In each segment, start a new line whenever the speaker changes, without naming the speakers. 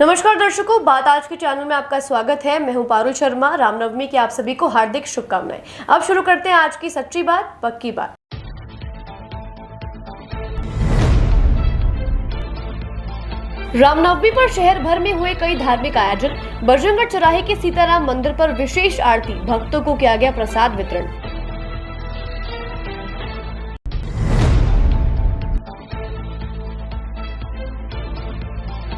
नमस्कार दर्शकों, बात आज के चैनल में आपका स्वागत है। मैं हूं पारुल शर्मा। रामनवमी की आप सभी को हार्दिक शुभकामनाएं। अब शुरू करते हैं आज की सच्ची बात पक्की बात। रामनवमी पर शहर भर में हुए कई धार्मिक आयोजन। बजरंगगढ़ चौराहे के सीताराम मंदिर पर विशेष आरती, भक्तों को किया गया प्रसाद वितरण।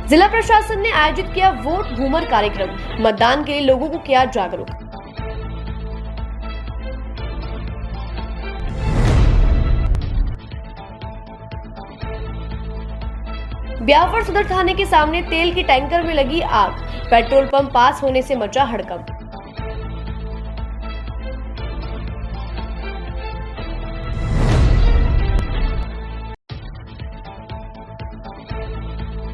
जिला प्रशासन ने आयोजित किया वोट घूमर कार्यक्रम, मतदान के लिए लोगों को किया जागरूक। ब्यावर सदर थाने के सामने तेल की टैंकर में लगी आग, पेट्रोल पंप पास होने से मचा हड़कंप।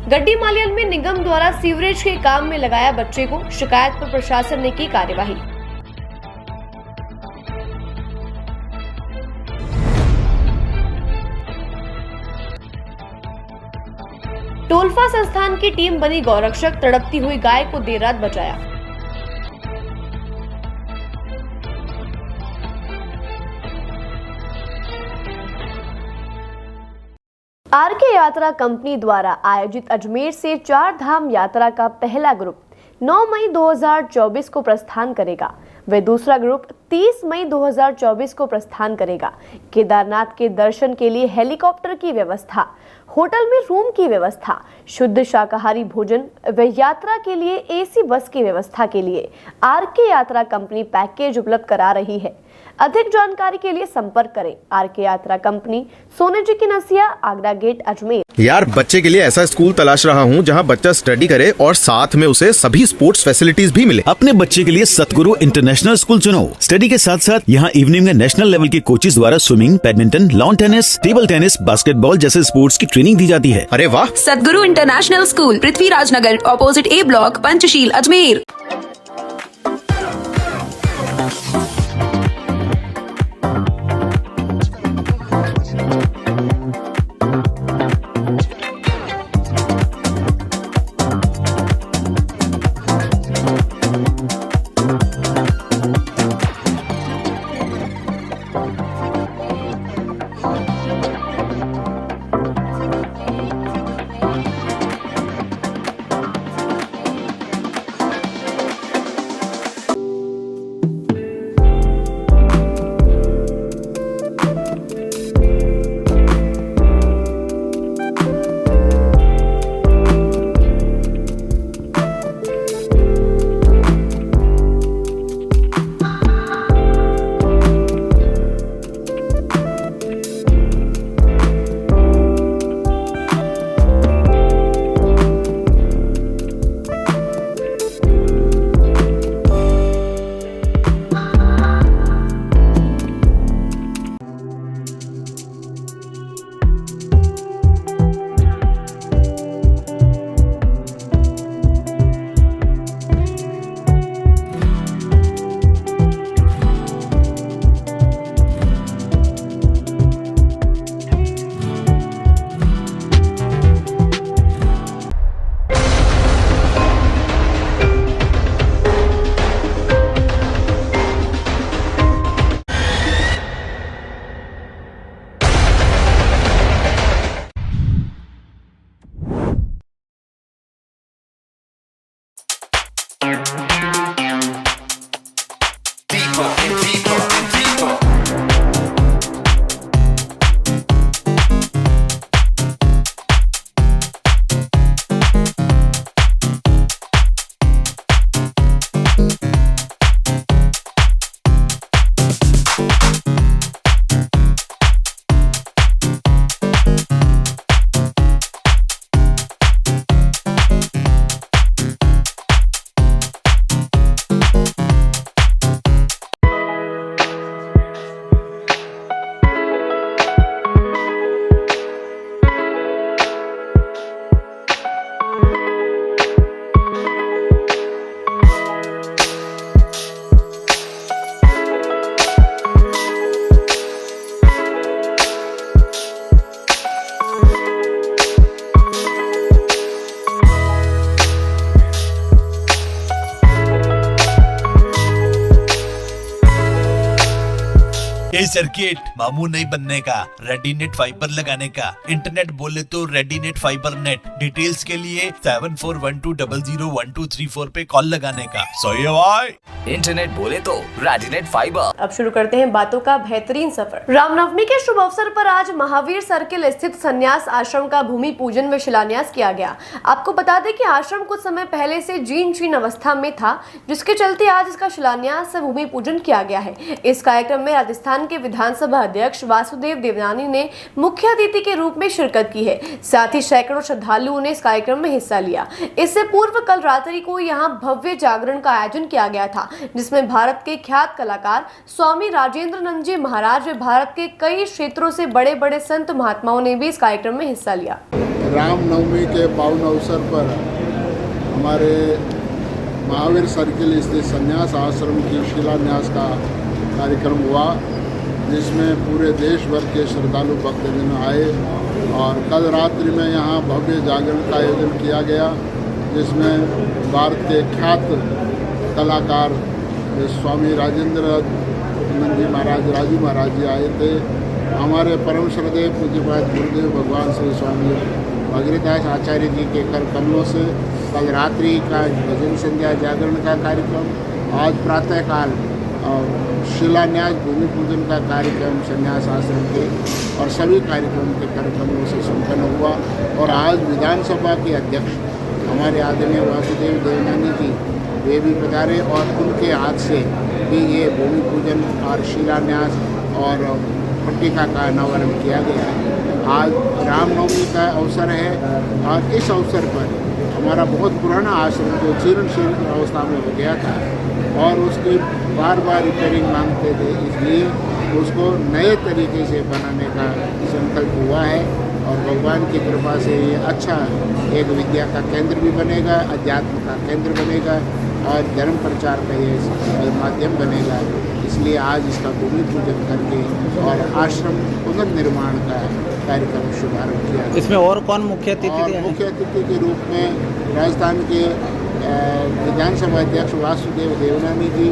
गड्डी मालियल में निगम द्वारा सीवरेज के काम में लगाया बच्चे को, शिकायत पर प्रशासन ने की कार्यवाही। टोलफा संस्थान की टीम बनी गौरक्षक, तड़पती हुई गाय को देर रात बचाया। आरके यात्रा कंपनी द्वारा आयोजित अजमेर से 4 धाम यात्रा का पहला ग्रुप 9 मई 2024 को प्रस्थान करेगा। वे दूसरा ग्रुप 30 मई 2024 को प्रस्थान करेगा। केदारनाथ के दर्शन के लिए हेलीकॉप्टर की व्यवस्था, होटल में रूम की व्यवस्था, शुद्ध शाकाहारी भोजन व यात्रा के लिए एसी बस की व्यवस्था के लिए आरके यात्रा कंपनी पैकेज उपलब्ध करा रही है। अधिक जानकारी के लिए संपर्क करें आरके यात्रा कंपनी, सोने जी की नसिया, आगरा गेट, अजमेर।
यार, बच्चे के लिए ऐसा स्कूल तलाश रहा हूँ जहाँ बच्चा स्टडी करे और साथ में उसे सभी स्पोर्ट्स फैसिलिटीज भी मिले।
अपने बच्चे के लिए सतगुरु इंटरनेशनल स्कूल चुनो। स्टडी के साथ साथ यहाँ इवनिंग में नेशनल लेवल के कोचेज द्वारा swimming, badminton, lawn tennis, table tennis, basketball जैसे स्पोर्ट्स की ट्रेनिंग दी जाती है।
अरे वाह!
सतगुरु इंटरनेशनल स्कूल, पृथ्वीराज नगर, ऑपोजिट ए ब्लॉक, पंचशील, अजमेर।
ये सर्किट मामू नहीं बनने का, रेडीनेट फाइबर लगाने का। इंटरनेट बोले तो रेडीनेट फाइबर नेट। डिटेल्स के लिए 7412001234 पे कॉल लगाने का। सही है भाई।
इंटरनेट बोले तो रेडीनेट फाइबर।
अब शुरू करते हैं बातों का बेहतरीन सफर। रामनवमी के शुभ अवसर पर आज महावीर सर्किल स्थित संन्यास आश्रम का भूमि पूजन व शिलान्यास किया गया। आपको बता दें कि आश्रम कुछ समय पहले से जीर्ण शीर्ण अवस्था में था, जिसके चलते आज इसका शिलान्यास व भूमि पूजन किया गया है। इस कार्यक्रम में राजस्थान के विधानसभा अध्यक्ष वासुदेव देवनानी ने मुख्य अतिथि के रूप में शिरकत की है। साथ ही सैकड़ों श्रद्धालुओं ने इस कार्यक्रम में हिस्सा लिया। इससे पूर्व कल रात्रि को यहाँ भव्य जागरण का आयोजन किया गया था, जिसमें भारत के ख्यात कलाकार स्वामी राजेंद्रानंद जी महाराज व भारत के कई क्षेत्रों से बड़े बड़े संत महात्माओं ने भी इस कार्यक्रम में हिस्सा लिया।
रामनवमी के पावन अवसर पर हमारे महावीर सर्किल स्थित संन्यास आश्रम की शिलान्यास का कार्यक्रम हुआ, जिसमें पूरे देश भर के श्रद्धालु भक्तजन आए और कल रात्रि में यहाँ भव्य जागरण का आयोजन किया गया, जिसमें भारत के ख्यात कलाकार स्वामी राजेंद्रानंद जी महाराज राजू महाराज जी आए थे। हमारे परम श्रद्धेय पूज्यपाद गुरुदेव भगवान श्री स्वामी भगीरथदास आचार्य जी के कर कमलों से कल रात्रि का भजन संध्या जागरण का कार्यक्रम, आज प्रातःकाल शिलान्यास भूमि पूजन का कार्यक्रम संन्यास आश्रम के और सभी कार्यक्रम के कार्यक्रमों से संपन्न हुआ। और आज विधानसभा के अध्यक्ष हमारे आदरणीय वासुदेव देवनानी जी वे भी पधारे और उनके हाथ से भी ये भूमि पूजन और शिलान्यास और पट्टिका का अनावरण किया गया है। आज रामनवमी का अवसर है और इस अवसर पर हमारा बहुत पुराना आश्रम जो जीर्ण शीर्ण अवस्था में हो गया था और उसकी बार बार रिपेयरिंग मांगते थे, इसलिए उसको नए तरीके से बनाने का संकल्प हुआ है और भगवान की कृपा से ये अच्छा एक विद्या का केंद्र भी बनेगा, अध्यात्म का केंद्र बनेगा और धर्म प्रचार का ये माध्यम बनेगा। इसलिए आज इसका भूमि पूजन करके और आश्रम पुनर्निर्माण का कार्यक्रम शुभारंभ किया।
इसमें और कौन मुख्य अतिथि थे?
मुख्य अतिथि के रूप में राजस्थान के विधानसभा अध्यक्ष वासुदेव देवनानी जी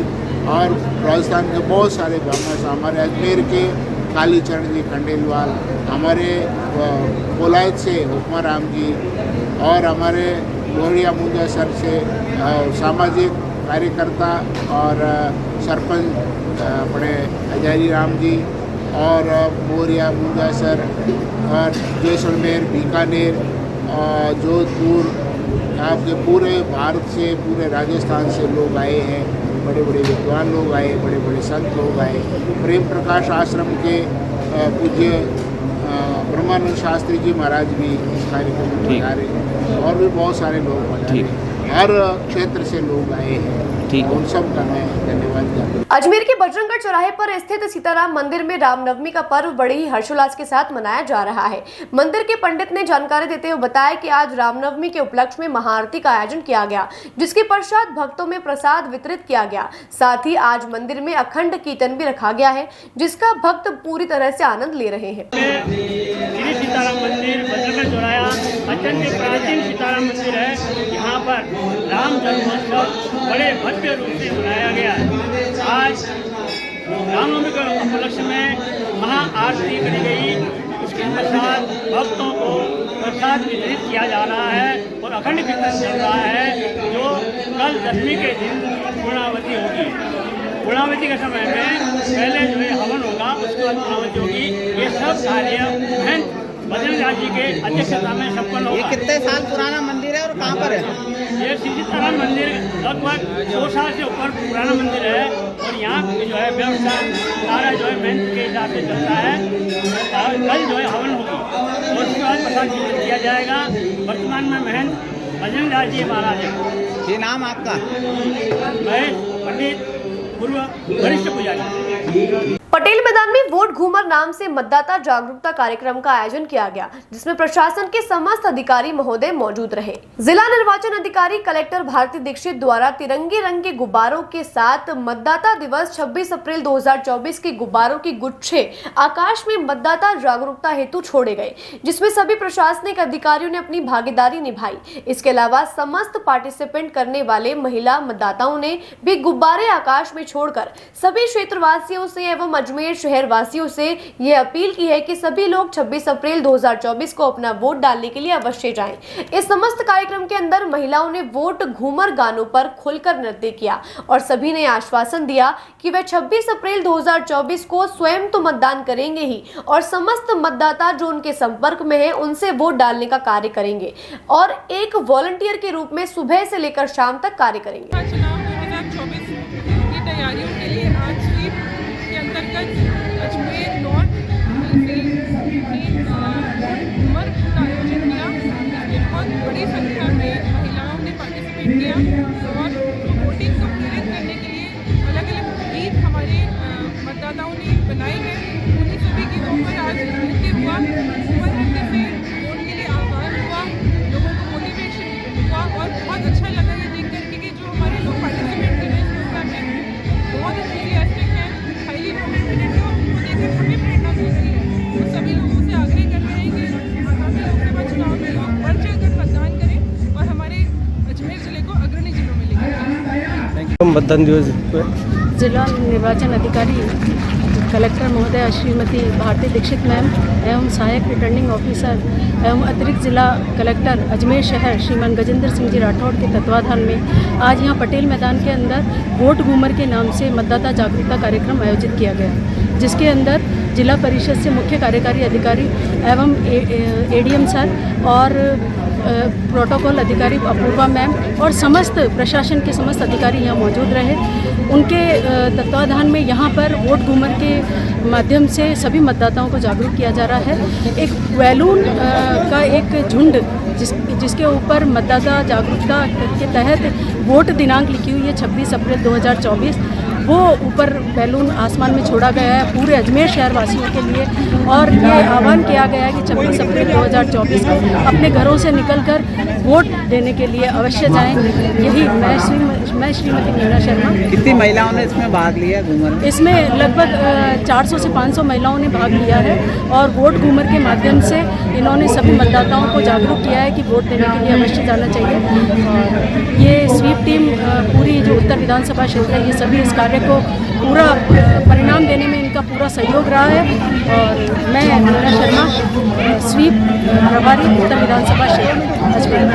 और राजस्थान के बहुत सारे ब्राह्मण, हमारे अजमेर के कालीचरण जी खंडेलवाल, हमारे कोलायत से हुक्मा राम जी और हमारे लोहड़िया मुंजासर से सामाजिक कार्यकर्ता और सरपंच अपने अजारी राम जी और मोरिया मुंजासर और जैसलमेर, बीकानेर, जोधपुर, आपके पूरे भारत से, पूरे राजस्थान से लोग आए हैं। बड़े बड़े विद्वान लोग आए, बड़े बड़े संत लोग आए। प्रेम प्रकाश आश्रम के पूज्य ब्रह्मानंद शास्त्री जी महाराज भी इस कार्यक्रम में पधारे और भी बहुत सारे लोग पधारे। हर क्षेत्र से लोग आए हैं, उन सब का मैं धन्यवाद करता हूं।
अजमेर के बजरंगगढ़ चौराहे पर स्थित सीताराम मंदिर में रामनवमी का पर्व बड़े ही हर्षोल्लास के साथ मनाया जा रहा है। मंदिर के पंडित ने जानकारी देते हुए बताया कि आज रामनवमी के उपलक्ष्य में महाआरती का आयोजन किया गया, जिसके पश्चात भक्तों में प्रसाद वितरित किया गया। साथ ही आज मंदिर में अखंड कीर्तन भी रखा गया है, जिसका भक्त पूरी तरह से आनंद ले रहे हैं।
श्री सीताराम मंदिर बजरंगगढ़ चौराहा अत्यंत प्राचीन सीताराम मंदिर है। यहाँ पर राम जन्मोत्सव बड़े भव्य रूप से मनाया गया। आज रामनवमी के उपलक्ष्य में महाआरती करी गई, उसके पश्चात भक्तों को प्रसाद वितरित किया जा रहा है और अखंड कीर्तन चल रहा है, जो कल दशमी के दिन पूर्णावती होगी। पूर्णावती के समय में पहले जो है हवन होगा, उसके बाद पूर्णावती होगी। ये सब कार्य बजरंगदास जी के अध्यक्षता में संपन्न होगा।
ये कितने साल पुराना मंदिर है और कहाँ पर है?
ये श्री सीताराम मंदिर लगभग 100 साल से ऊपर पुराना मंदिर है और यहाँ की जो है व्यवस्था सारा जो है महंत के हिसाब से चलता है। और कल जो है हवन होगी और उसके बाद प्रसाद वितरित किया जाएगा। वर्तमान में महंत बजरंगदास जी महाराज है।
ये नाम आपका?
महेश पंडित, पूर्व वरिष्ठ पुजारी।
पटेल मैदान में वोट घूमर नाम से मतदाता जागरूकता कार्यक्रम का आयोजन किया गया, जिसमें प्रशासन के समस्त अधिकारी महोदय मौजूद रहे। जिला निर्वाचन अधिकारी कलेक्टर भारती दीक्षित द्वारा तिरंगे रंग के गुब्बारों के साथ मतदाता दिवस 26 अप्रैल 2024 के गुब्बारों की गुच्छे आकाश में मतदाता जागरूकता हेतु छोड़े गए, जिसमें सभी प्रशासनिक अधिकारियों ने अपनी भागीदारी निभाई। इसके अलावा समस्त पार्टिसिपेंट करने वाले महिला मतदाताओं ने भी गुब्बारे आकाश में छोड़कर सभी क्षेत्रवासियों से एवं अजमेर शहर वासियों से यह अपील की है कि सभी लोग 26 अप्रैल 2024 को अपना वोट डालने के लिए अवश्य जाएं। इस समस्त कार्यक्रम के अंदर महिलाओं ने वोट घूमर गानों पर खुलकर नृत्य किया और सभी ने आश्वासन दिया कि वे 26 अप्रैल 2024 को स्वयं तो मतदान करेंगे ही और समस्त मतदाता जो उनके संपर्क में है उनसे वोट डालने का कार्य करेंगे और एक वॉलंटियर के रूप में सुबह से लेकर शाम तक कार्य करेंगे।
चुनाव 2024 की तैयारियों के लिए आज स्वीप के अंतर्गत अजमेर नॉर्थ घूमर का आयोजन किया। इसमें बहुत बड़ी संख्या में महिलाओं ने पार्टिसिपेट किया और वोटिंग को प्रेरित करने के लिए अलग अलग गीत हमारे मतदाताओं ने बनाए हैं। उन्हीं सभी गीतों पर आज नृत्य हुआ। घूमर नृत्य से वोट के लिए आह्वान हुआ, लोगों को मोटिवेशन हुआ और बहुत अच्छा लगा ये देख करके कि जो हमारे लोग पार्टिसिपेट कर रहे हैं इस प्रोग्राम में बहुत एंथुसियास्टिक हैं, हाईली मोटिवेटेड हैं और उनको देखकर हमें प्रेरणा मिलती है। तो सभी लोगों से आग्रह कर रहे हैं कि आगामी लोकसभा चुनाव में लोग बढ़ चढ़कर मतदान करें और हमारे अजमेर जिले को अग्रणी जिलों में लेकर जाएं।
मतदान दिवस
जिला निर्वाचन अधिकारी कलेक्टर महोदय श्रीमती भारती दीक्षित मैम एवं सहायक रिटर्निंग ऑफिसर एवं अतिरिक्त जिला कलेक्टर अजमेर शहर श्रीमान गजेंद्र सिंह जी राठौड़ के तत्वाधान में आज यहाँ पटेल मैदान के अंदर वोट घूमर के नाम से मतदाता जागरूकता कार्यक्रम आयोजित किया गया, जिसके अंदर जिला परिषद से मुख्य कार्यकारी अधिकारी एवं एडीएम सर और प्रोटोकॉल अधिकारी अपूर्वा मैम और समस्त प्रशासन के समस्त अधिकारी यहाँ मौजूद रहे। उनके तत्वाधान में यहाँ पर वोट घूमर के माध्यम से सभी मतदाताओं को जागरूक किया जा रहा है। एक बैलून का एक झुंड जिसके ऊपर मतदाता जागरूकता के तहत वोट दिनांक लिखी हुई है 26 अप्रैल 2024, वो ऊपर बैलून आसमान में छोड़ा गया है पूरे अजमेर शहर वासियों के लिए और ये आह्वान किया गया है कि 26 अप्रैल 2024 को अपने घरों से निकलकर वोट देने के लिए अवश्य जाएं। यही मैं श्रीमती मीना शर्मा।
कितनी महिलाओं ने इसमें भाग लिया घूमर में?
इसमें लगभग 400 से 500 महिलाओं ने भाग लिया है और वोट घूमर के माध्यम से इन्होंने सभी मतदाताओं को जागरूक किया है कि वोट देने के लिए अवश्य जाना चाहिए। और ये स्वीप टीम पूरी जो उत्तर विधानसभा क्षेत्र है ये सभी इस कार्य को पूरा परिणाम देने में इनका पूरा सहयोग रहा है। और मैं मीना शर्मा स्वीप प्रभारी उत्तर विधानसभा क्षेत्र अजमेर।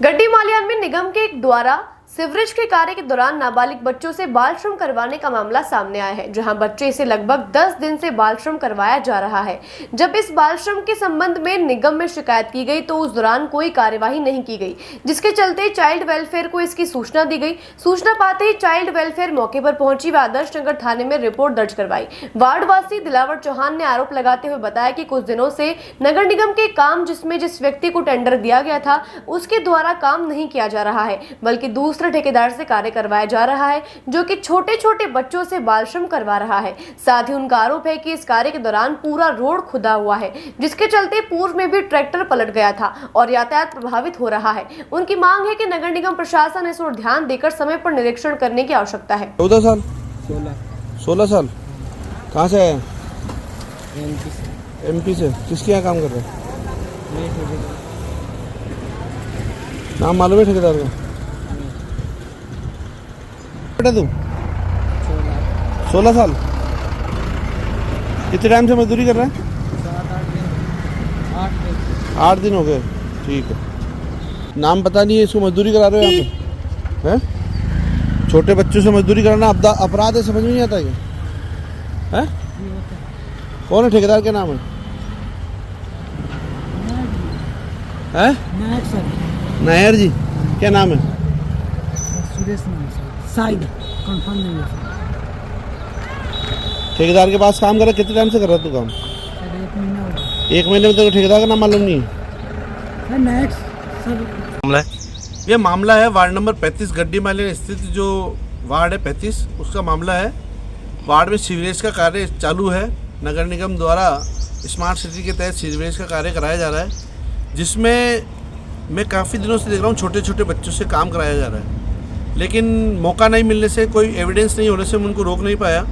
गड्डी मालियान में निगम के द्वारा सीवरेज के कार्य के दौरान नाबालिग बच्चों से बाल श्रम करवाने का मामला सामने आया है, जहां बच्चे से लगभग 10 दिन से बाल श्रम करवाया जा रहा है। जब इस बाल श्रम के संबंध में निगम में शिकायत की गई तो उस दौरान कोई कार्यवाही नहीं की गई, जिसके चलते चाइल्ड वेलफेयर को इसकी सूचना दी गई। सूचना पाते ही चाइल्ड वेलफेयर मौके पर पहुंची व आदर्श नगर थाने में रिपोर्ट दर्ज करवाई। वार्डवासी दिलावर चौहान ने आरोप लगाते हुए बताया कि कुछ दिनों से नगर निगम के काम जिसमें जिस व्यक्ति को टेंडर दिया गया था उसके द्वारा काम नहीं किया जा रहा है, बल्कि दूसरे ठेकेदार से कार्य करवाया जा रहा है, जो कि छोटे छोटे बच्चों से बाल श्रम करवा रहा है। साथ ही उनका आरोप है कि इस कार्य के दौरान पूरा रोड खुदा हुआ है, जिसके चलते पूर्व में भी ट्रैक्टर पलट गया था और यातायात प्रभावित हो रहा है। उनकी मांग है कि नगर निगम प्रशासन इस ओर ध्यान देकर समय पर निरीक्षण करने की आवश्यकता है।
16 साल कहाँ से आए? एमपी से। किसके यहाँ काम कर रहे हैं? नाम मालूम है ठेकेदार का? बेटा तू 16 साल कितने टाइम से मजदूरी कर रहा है? 8 दिन हो गए। ठीक है, नाम पता नहीं है, इसको मजदूरी करा रहे हो यहाँ पे? हैं? छोटे बच्चों से मजदूरी कराना अपराध है, समझ में नहीं आता है? कौन है ठेकेदार? क्या नाम है? नायर जी। क्या नाम है?
शायद कंफर्म नहीं है।
ठेकेदार के पास काम कर रहा? कितने टाइम से कर रहा तू काम?
1 महीना हो गया।
1 महीने में तेरे ठेकेदार का नाम मालूम नहीं है? ये मामला है वार्ड नंबर 35 गड्डी मालियान स्थित जो वार्ड है 35, उसका मामला है। वार्ड में सीवरेज का कार्य चालू है। नगर निगम द्वारा स्मार्ट सिटी के तहत सीवरेज का कार्य कराया जा रहा है, जिसमें मैं काफ़ी दिनों से देख रहा हूँ छोटे छोटे बच्चों से काम कराया जा रहा है, लेकिन मौका नहीं मिलने से, कोई एविडेंस नहीं होने से मैं उनको रोक नहीं पाया।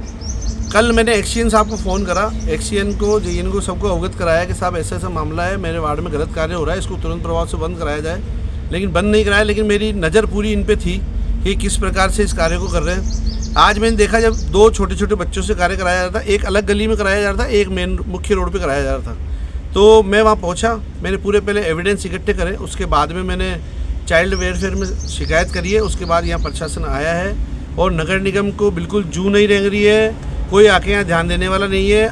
कल मैंने एक्सीएन साहब को फ़ोन करा, एक्सीएन को, जेईएन को, सबको अवगत कराया कि साहब ऐसा ऐसा मामला है, मेरे वार्ड में गलत कार्य हो रहा है, इसको तुरंत प्रभाव से बंद कराया जाए। लेकिन बंद नहीं कराया, लेकिन मेरी नज़र पूरी इन पे थी कि किस प्रकार से इस कार्य को कर रहे हैं। आज मैंने देखा जब 2 छोटे छोटे बच्चों से कार्य कराया जा रहा था, एक अलग गली में कराया जा रहा था, एक मेन मुख्य रोड पे कराया जा रहा था। तो मैं वहाँ पहुँचा, मैंने पूरे पहले एविडेंस इकट्ठे करे, उसके बाद में मैंने चाइल्ड वेलफेयर में शिकायत करी है। उसके बाद यहाँ प्रशासन आया है और नगर निगम को बिल्कुल जू नहीं रेंग रही है, कोई आके यहाँ ध्यान देने वाला नहीं है,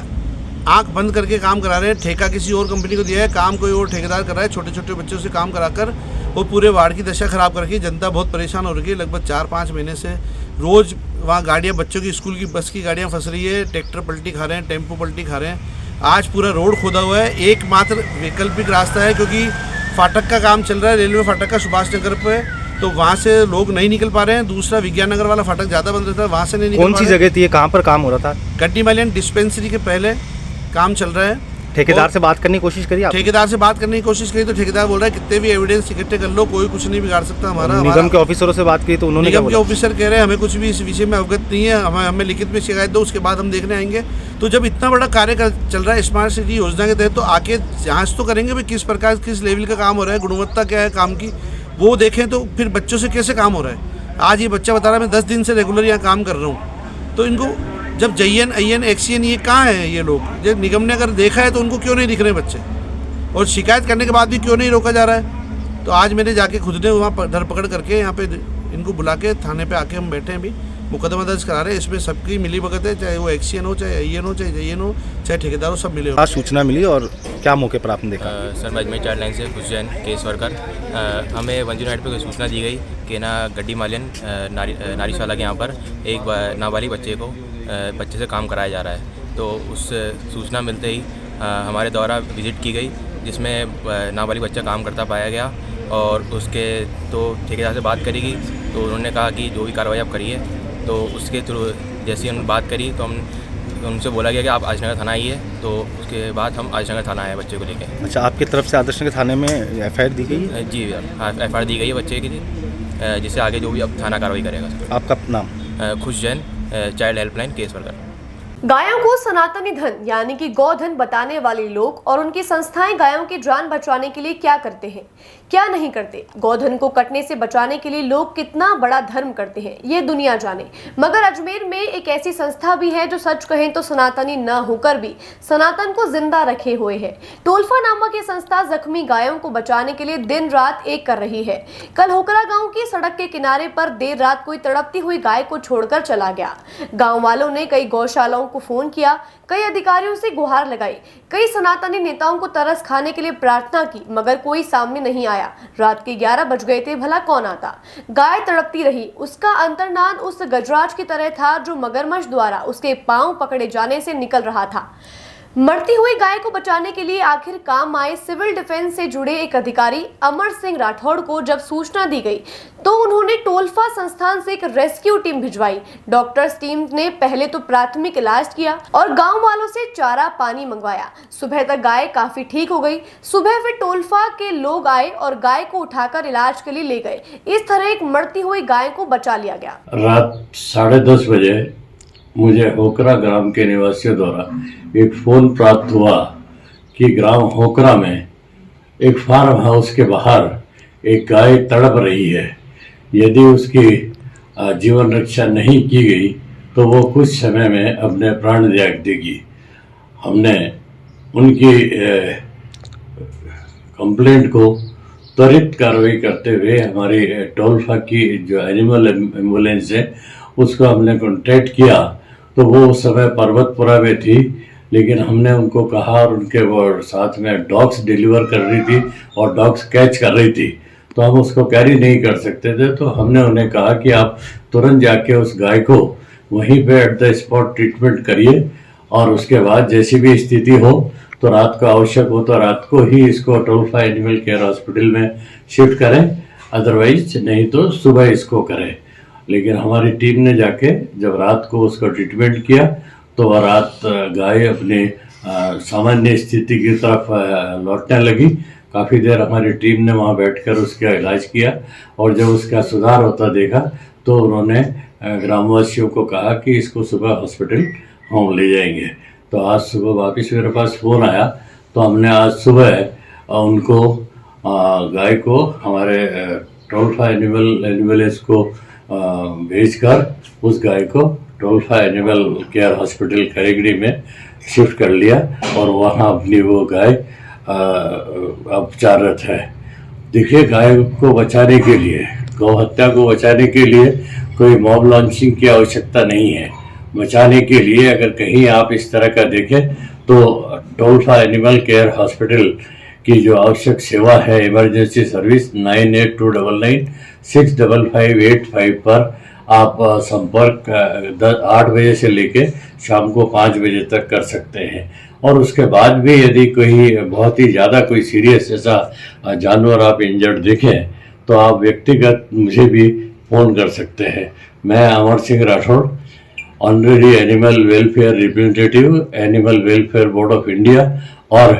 आंख बंद करके काम करा रहे हैं। ठेका किसी और कंपनी को दिया है, काम कोई और ठेकेदार कर रहा है, छोटे छोटे बच्चों से काम कराकर वो पूरे वार्ड की दशा ख़राब कर रखी है। जनता बहुत परेशान हो रही है। लगभग 4-5 महीने से रोज़ वहाँ गाड़ियाँ, बच्चों की स्कूल की बस की गाड़ियाँ फंस रही है, ट्रैक्टर पलटी खा रहे हैं, टेम्पो पलटी खा रहे हैं। आज पूरा रोड खोदा हुआ है, एकमात्र वैकल्पिक रास्ता है क्योंकि फाटक का काम चल रहा है, रेलवे फाटक का सुभाष नगर पे, तो वहाँ से लोग नहीं निकल पा रहे हैं। दूसरा विज्ञान नगर वाला फाटक ज़्यादा बंद रहता है, वहाँ से नहीं निकल पा रहे हैं।
कौन सी जगह थी ये, कहाँ पर काम हो रहा था?
गड्डी मालियन डिस्पेंसरी के पहले काम चल रहा है।
ठेकेदार से बात करने की कोशिश करी आपने?
ठेकेदार से बात करने की कोशिश करी तो ठेकेदार बोल रहा है कितने भी एविडेंस इकट्ठे कर लो, कोई कुछ नहीं बिगाड़ सकता हमारा।
निगम के ऑफिसरों से बात की तो उन्होंने
निगम के ऑफिसर कह रहे हैं हमें कुछ भी इस विषय में अवगत नहीं है, हमें लिखित में शिकायत दो, उसके बाद हम देखने आएंगे। तो जब इतना बड़ा कार्य चल रहा है स्मार्ट सिटी योजना के तहत, तो आके जाँच तो करेंगे भाई किस प्रकार किस लेवल का काम हो रहा है, गुणवत्ता क्या है काम की, वो देखें। तो फिर बच्चों से कैसे काम हो रहा है? आज ये बच्चा बता रहा है मैं 10 दिन से रेगुलर यहाँ काम कर रहा हूँ। तो इनको जब JN, IN, XCN ये कहाँ है ये लोग? जब निगम ने अगर देखा है तो उनको क्यों नहीं दिख रहे बच्चे, और शिकायत करने के बाद भी क्यों नहीं रोका जा रहा है? तो आज मैंने जाके खुद ने वहाँ धरपकड़ करके यहाँ पे इनको बुला के थाने पे आके हम बैठे हैं, अभी मुकदमा दर्ज करा रहे हैं। इसमें सबकी मिली भगत है, चाहे वो XCN हो, चाहे IN हो, चाहे JN हो, चाहे ठेकेदार हो, सब मिले।
आज सूचना मिली और क्या मौके पर आपने देखा?
सर मैं अजमेर चाइल्ड लाइन से खुश जैन केस वर्कर। हमें 108 पे कोई सूचना दी गई कि ना गड्डी मालियन नारीशाला के यहाँ पर एक नाबालिग बच्चे से काम कराया जा रहा है। तो उस सूचना मिलते ही हमारे द्वारा विज़िट की गई, जिसमें नाबालिग बच्चा काम करता पाया गया और उसके तो ठेकेदार से बात करी गई। तो उन्होंने कहा कि जो भी कार्रवाई आप करिए, तो उसके थ्रू जैसे उन्होंने बात करी तो हम उनसे बोला गया कि आप आदर्शनगर थाना आइए। तो उसके बाद हम आदर्शनगर थाना आए बच्चे को लेकर।
अच्छा, आपकी तरफ से आदर्शनगर थाने में FIR दी गई है?
जी FIR दी गई है बच्चे के लिए, जिससे आगे जो भी अब थाना कार्रवाई करेगा।
आपका नाम?
खुश Jain, child helpline case worker.
गायों को सनातनी धन यानी कि गोधन बताने वाले लोग और उनकी संस्थाएं गायों की जान बचाने के लिए क्या करते हैं, क्या नहीं करते, गोधन को कटने से बचाने के लिए लोग कितना बड़ा धर्म करते हैं, ये दुनिया जाने। मगर अजमेर में एक ऐसी संस्था भी है जो सच कहें तो सनातनी न होकर भी सनातन को जिंदा रखे हुए है। टोलफा नामक ये संस्था जख्मी गायों को बचाने के लिए दिन रात एक कर रही है। कल होकरा गाँव की सड़क के किनारे पर देर रात कोई तड़पती हुई गाय को छोड़कर चला गया। गाँव वालों ने कई गौशालाओं को फोन किया, कई अधिकारियों से गुहार लगाई, कई सनातनी नेताओं को तरस खाने के लिए प्रार्थना की, मगर कोई सामने नहीं आया। रात के 11 बज गए थे, भला कौन आता? गाय तड़पती रही। उसका अंतर्नाद उस गजराज की तरह था जो मगरमच्छ द्वारा उसके पांव पकड़े जाने से निकल रहा था। मरती हुई गाय को बचाने के लिए आखिर काम आए सिविल डिफेंस से जुड़े एक अधिकारी अमर सिंह राठौड़ को जब सूचना दी गई तो उन्होंने टोलफा संस्थान से एक रेस्क्यू टीम भिजवाई। डॉक्टर्स टीम ने पहले तो प्राथमिक इलाज किया और गांव वालों से चारा पानी मंगवाया। सुबह तक गाय काफी ठीक हो गई। सुबह फिर टोलफा के लोग आए और गाय को उठाकर इलाज के लिए ले गए। इस तरह एक मरती हुई गाय को बचा लिया गया।
रात 10:30 बजे मुझे होकरा ग्राम के निवासियों द्वारा एक फोन प्राप्त हुआ कि ग्राम होकरा में एक फार्म हाउस के बाहर एक गाय तड़प रही है। यदि उसकी जीवन रक्षा नहीं की गई तो वो कुछ समय में अपने प्राण त्याग देगी। हमने उनकी कंप्लेंट को त्वरित कार्रवाई करते हुए हमारी टोलफा की जो एनिमल एम्बुलेंस है उसको हमने कॉन्टैक्ट किया। तो वो उस समय पर्वतपुरा में थी, लेकिन हमने उनको कहा और उनके वो साथ में डॉग्स डिलीवर कर रही थी और डॉग्स कैच कर रही थी, तो हम उसको कैरी नहीं कर सकते थे। तो हमने उन्हें कहा कि आप तुरंत जाके उस गाय को वहीं पे एट द स्पॉट ट्रीटमेंट करिए और उसके बाद जैसी भी स्थिति हो तो रात को आवश्यक हो तो रात को ही इसको टोलफा एनिमल केयर हॉस्पिटल में शिफ्ट करें, अदरवाइज नहीं तो सुबह इसको करें। लेकिन हमारी टीम ने जाके जब रात को उसका ट्रीटमेंट किया तो वह रात गाय अपनी सामान्य स्थिति की तरफ लौटने लगी। काफ़ी देर हमारी टीम ने वहाँ बैठकर उसका इलाज किया और जब उसका सुधार होता देखा तो उन्होंने ग्रामवासियों को कहा कि इसको सुबह हॉस्पिटल हम ले जाएंगे। तो आज सुबह वापस मेरे पास फ़ोन आया तो हमने आज सुबह उनको गाय को हमारे टोलफा एनिमल को भेजकर उस गाय को डोल्फा एनिमल केयर हॉस्पिटल करेगड़ी में शिफ्ट कर लिया और वहाँ अपनी वो गाय अब चारत है। देखिए, गाय को बचाने के लिए, गौ हत्या को बचाने के लिए कोई मॉब लॉन्चिंग की आवश्यकता नहीं है। बचाने के लिए अगर कहीं आप इस तरह का देखें तो डोल्फा एनिमल केयर हॉस्पिटल की जो आवश्यक सेवा है, इमरजेंसी सर्विस 9829965585 पर आप संपर्क 8 बजे से लेके शाम को 5 बजे तक कर सकते हैं। और उसके बाद भी यदि कोई बहुत ही ज़्यादा कोई सीरियस ऐसा जानवर आप इंजर्ड देखें तो आप व्यक्तिगत मुझे भी फ़ोन कर सकते हैं। मैं Amar Singh Rathore, honorary animal welfare representative, animal welfare board of India और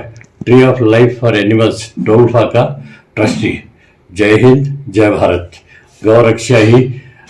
tree of life for animals Dolfa का ट्रस्टी। जय हिंद, जय भारत। गौ रक्षा ही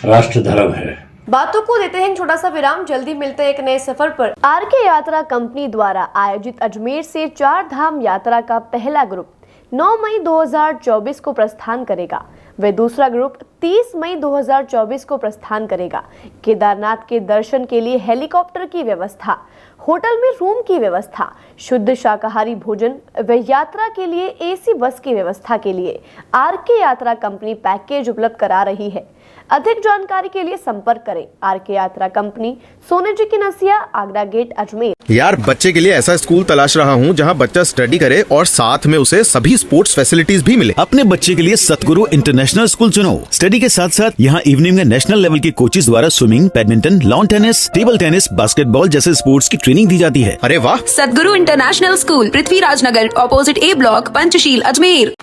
राष्ट्र धर्म है।
बातों को देते हैं छोटा सा विराम, जल्दी मिलते हैं एक नए सफर पर। आरके यात्रा कंपनी द्वारा आयोजित अजमेर से 4 धाम यात्रा का पहला ग्रुप 9 मई 2024 को प्रस्थान करेगा। वे दूसरा ग्रुप 30 मई 2024 को प्रस्थान करेगा। केदारनाथ के दर्शन के लिए हेलीकॉप्टर की व्यवस्था, होटल में रूम की व्यवस्था, शुद्ध शाकाहारी भोजन व यात्रा के लिए एसी बस की व्यवस्था के लिए आरके यात्रा कंपनी पैकेज उपलब्ध करा रही है। अधिक जानकारी के लिए संपर्क करें आरके यात्रा कंपनी, सोने जी की नसिया, आगरा गेट, अजमेर।
यार, बच्चे के लिए ऐसा स्कूल तलाश रहा हूँ जहाँ बच्चा स्टडी करे और साथ में उसे सभी स्पोर्ट्स फैसिलिटीज भी मिले।
अपने बच्चे के लिए सतगुरु इंटरनेशनल स्कूल चुनो। स्टडी के साथ साथ यहाँ इवनिंग में नेशनल लेवल के कोचेज द्वारा swimming, badminton, lawn tennis, table tennis, basketball जैसे स्पोर्ट्स की ट्रेनिंग दी जाती है।
अरे वाह!
सतगुरु इंटरनेशनल स्कूल, पृथ्वीराज नगर, ऑपोजिट ए ब्लॉक, पंचशील, अजमेर।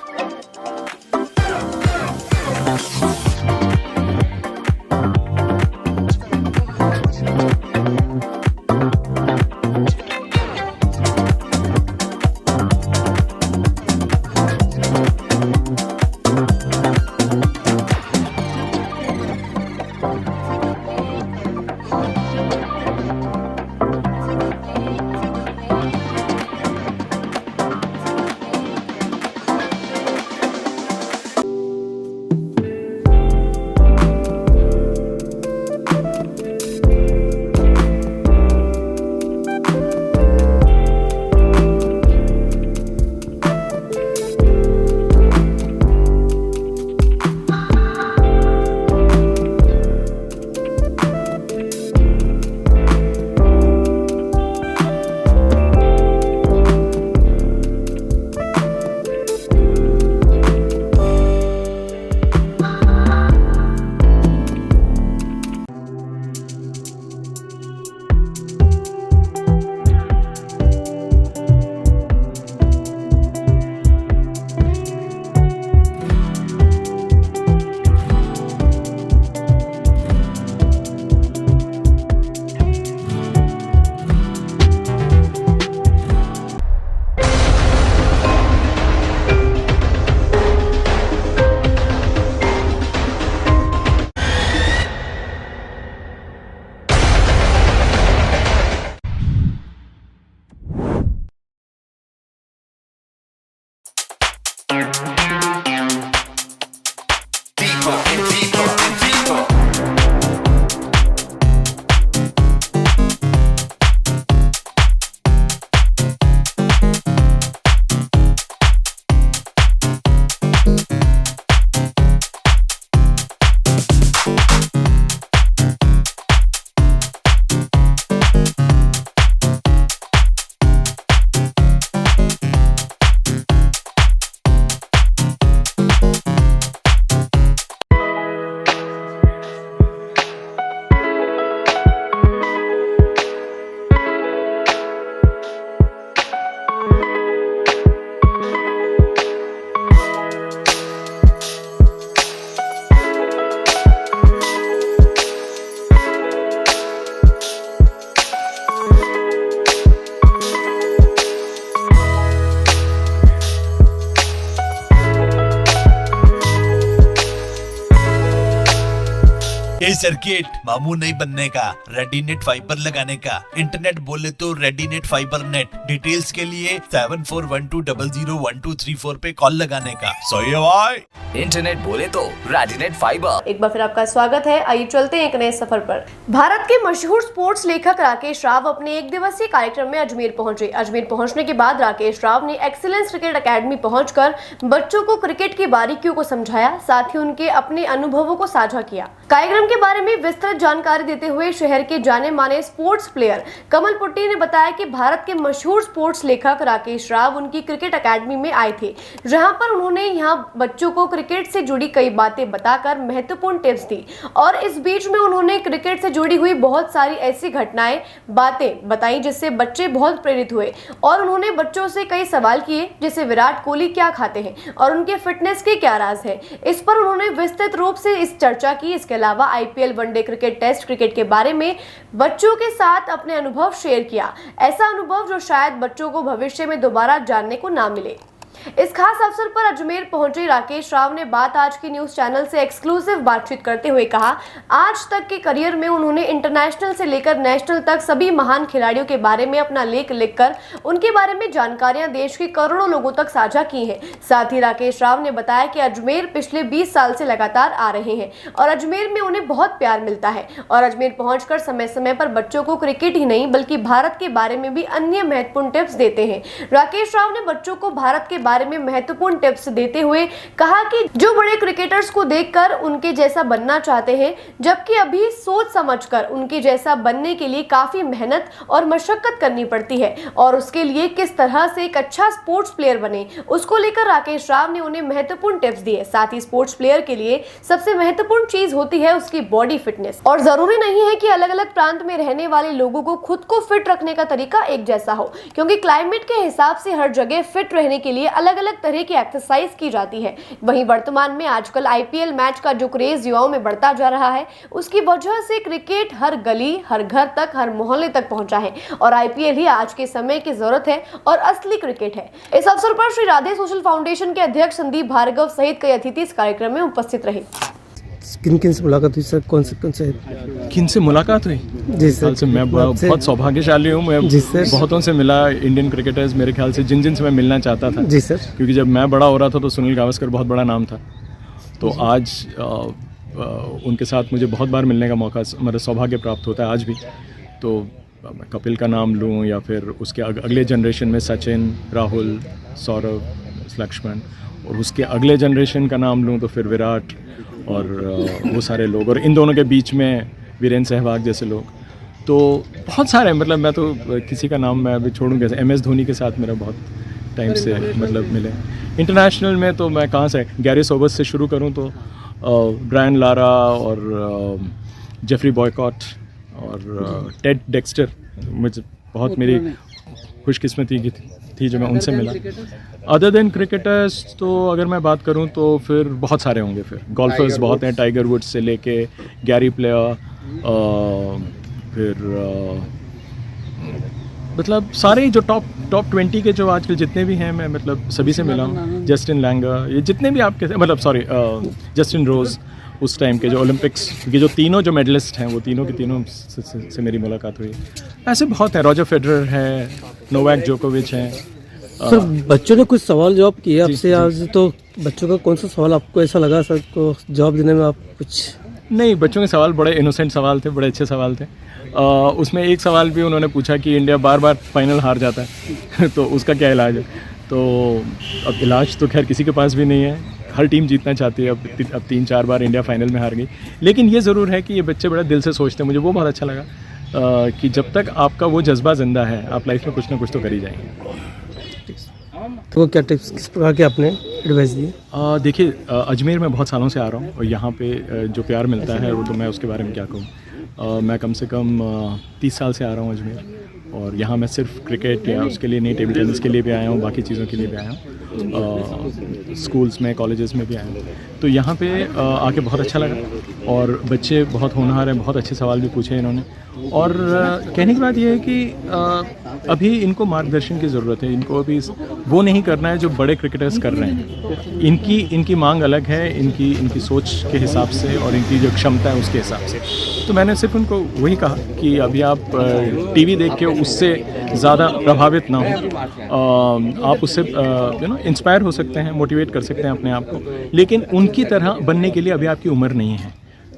ये सर्किट मामू नहीं बनने का, रेडीनेट फाइबर लगाने का, इंटरनेट बोले तो रेडीनेट फाइबर नेट। डिटेल्स के लिए 7412001234 पे कॉल लगाने का। सही है भाई।
इंटरनेट बोले तो रेडीनेट फाइबर।
एक बार फिर आपका स्वागत है। आइए चलते हैं एक नए सफर पर। भारत के मशहूर स्पोर्ट्स लेखक राकेश राव अपने एक दिवसीय कार्यक्रम में अजमेर पहुंचे। अजमेर पहुंचने के बाद राकेश राव ने एक्सीलेंस क्रिकेट एकेडमी पहुंचकर बच्चों को क्रिकेट की बारीकियों को समझाया, साथ ही उनके अपने अनुभवों को साझा किया। कार्यक्रम के बारे में विस्तृत जानकारी देते हुए शहर के जाने माने स्पोर्ट्स प्लेयर कमल पुट्टी ने बताया कि भारत के मशहूर स्पोर्ट्स लेखक राकेश राव उनकी क्रिकेट एकेडमी में आए थे, जहां पर उन्होंने यहां बच्चों को क्रिकेट से जुड़ी कई बातें बताकर महत्वपूर्ण टिप्स दी। और इस बीच में उन्होंने क्रिकेट से जुड़ी हुई बहुत सारी ऐसी घटनाएं, बातें बताई जिससे बच्चे बहुत प्रेरित हुए। और उन्होंने बच्चों से कई सवाल किए, जैसे विराट कोहली क्या खाते हैं और उनके फिटनेस के क्या राज है। इस पर उन्होंने विस्तृत रूप से इस चर्चा की। इसके अलावा IPL one day cricket, test cricket के बारे में बच्चों के साथ अपने अनुभव शेयर किया, ऐसा अनुभव जो शायद बच्चों को भविष्य में दोबारा जानने को ना मिले। इस खास अवसर पर अजमेर पहुंचे राकेश राव ने बात आज की न्यूज चैनल से एक्सक्लूसिव बातचीत करते हुए कहा, आज तक के करियर में उन्होंने इंटरनेशनल से लेकर नेशनल तक सभी महान खिलाड़ियों के बारे में अपना लेख लिखकर उनके बारे में जानकारियां देश के करोड़ों लोगों तक साझा की हैं। साथ ही राकेश राव ने बताया कि अजमेर पिछले 20 साल से लगातार आ रहे हैं और अजमेर में उन्हें बहुत प्यार मिलता है और अजमेर पहुंचकर समय समय पर बच्चों को क्रिकेट ही नहीं बल्कि भारत के बारे में भी अन्य महत्वपूर्ण टिप्स देते हैं। राकेश राव ने बच्चों को भारत के बारे में महत्वपूर्ण टिप्स देते हुए कहा कि जो बड़े क्रिकेटर्स को देखकर उनके जैसा बनना चाहते हैं, जबकि अभी सोच समझकर उनके जैसा बनने के लिए काफी मेहनत और मशक्कत करनी पड़ती है और उसके लिए किस तरह से एक अच्छा स्पोर्ट्स प्लेयर बने, उसको लेकर राकेश राव ने उन्हें महत्वपूर्ण टिप्स दिए। साथ ही स्पोर्ट्स प्लेयर के लिए सबसे महत्वपूर्ण चीज होती है उसकी बॉडी फिटनेस और जरूरी नहीं है कि अलग अलग प्रांत में रहने वाले लोगों को खुद को फिट रखने का तरीका एक जैसा हो, क्योंकि क्लाइमेट के हिसाब से हर जगह फिट रहने के लिए अलग अलग तरह की एक्सरसाइज की जाती है। वहीं वर्तमान में आजकल IPL मैच का जो क्रेज युवाओं में बढ़ता जा रहा है, उसकी वजह से क्रिकेट हर गली, हर घर तक, हर मोहल्ले तक पहुंचा है और IPL ही आज के समय की जरूरत है और असली क्रिकेट है। इस अवसर पर श्री राधे सोशल फाउंडेशन के अध्यक्ष संदीप भार्गव सहित कई अतिथि इस कार्यक्रम में उपस्थित रहे।
किन से मुलाकात हुई सर? कौन से
किन से मुलाकात हुई?
जी सर,
से मैं बहुत सौभाग्यशाली हूँ। मैं बहुतों से मिला, इंडियन क्रिकेटर्स मेरे ख्याल से जिन से मैं मिलना चाहता था।
जी सर,
क्योंकि जब मैं बड़ा हो रहा था तो सुनील गावस्कर बहुत बड़ा नाम था, तो आज उनके साथ मुझे बहुत बार मिलने का मौका, मेरा सौभाग्य प्राप्त होता है आज भी। तो मैं कपिल का नाम लूँ या फिर उसके अगले जनरेशन में सचिन, राहुल, सौरभ, लक्ष्मण, और उसके अगले जनरेशन का नाम लूँ तो फिर विराट और वो सारे लोग, और इन दोनों के बीच में वीरेंद्र सहवाग जैसे लोग, तो बहुत सारे, मतलब मैं तो किसी का नाम मैं अभी छोड़ूंगा। MS धोनी के साथ मेरा बहुत टाइम से मतलब मिले। इंटरनेशनल में तो मैं कहाँ से, गैरी सोबर्स से शुरू करूँ तो ब्रायन लारा और जेफरी बॉयकॉट और टेड डेक्स्टर, मुझे बहुत मेरी खुशकिस्मती की थी जो मैं उनसे मिला। अदर देन क्रिकेटर्स तो अगर मैं बात करूं तो फिर बहुत सारे होंगे। फिर गोल्फर्स बहुत हैं, टाइगर वुड्स से लेके गैरी प्लेयर, फिर मतलब सारे जो टॉप 20 के जो आजकल जितने भी हैं, मैं मतलब सभी से मिला हूँ। जस्टिन लैंगर, ये जितने भी आपके, मतलब सॉरी जस्टिन रोज, उस टाइम के जो ओलंपिक्स के जो तीनों जो मेडलिस्ट हैं, वो तीनों के तीनों से मेरी मुलाकात हुई। ऐसे बहुत हैं, रॉजर फेडरर है, नोवाक जोकोविच हैं।
सर बच्चों ने कुछ सवाल जवाब किए आपसे आज, तो बच्चों का कौन सा सवाल आपको ऐसा लगा सर को जवाब देने में आप कुछ?
नहीं, बच्चों के सवाल बड़े इनोसेंट सवाल थे, बड़े अच्छे सवाल थे। उसमें एक सवाल भी उन्होंने पूछा कि इंडिया बार बार फाइनल हार जाता है तो उसका क्या इलाज है। तो अब इलाज तो खैर किसी के पास भी नहीं है, हर टीम जीतना चाहती है। अब 3-4 बार इंडिया फाइनल में हार गई, लेकिन ये ज़रूर है कि ये बच्चे बड़ा दिल से सोचते हैं। मुझे वो बहुत अच्छा लगा कि जब तक आपका वो जज्बा ज़िंदा है, आप लाइफ में कुछ ना कुछ तो कर ही जाएंगे।
तो क्या टिप्स, किस प्रकार के आपने एडवाइस दिए?
देखिए, अजमेर में बहुत सालों से आ रहा हूँ और यहाँ पे जो प्यार मिलता है वो तो मैं उसके बारे में क्या कहूँ। मैं कम से कम 30 साल से आ रहा हूँ अजमेर, और यहाँ मैं सिर्फ क्रिकेट या उसके लिए नहीं, टेबल टेनिस के लिए भी आया हूँ, बाकी चीज़ों के लिए भी आया हूँ, स्कूल्स में, कॉलेजेस में भी आया हूँ। तो यहाँ पे आके बहुत अच्छा लगा और बच्चे बहुत होनहार हैं, बहुत अच्छे सवाल भी पूछे इन्होंने। और कहने की बात यह है कि अभी इनको मार्गदर्शन की ज़रूरत है। इनको अभी वो नहीं करना है जो बड़े क्रिकेटर्स कर रहे हैं। इनकी मांग अलग है, इनकी सोच के हिसाब से और इनकी जो क्षमता है उसके हिसाब से। तो मैंने सिर्फ उनको वही कहा कि अभी आप टीवी देख के उससे ज़्यादा प्रभावित ना हो। आप उससे इंस्पायर हो सकते हैं, मोटिवेट कर सकते हैं अपने आप को, लेकिन उनकी तरह बनने के लिए अभी आपकी उम्र नहीं है।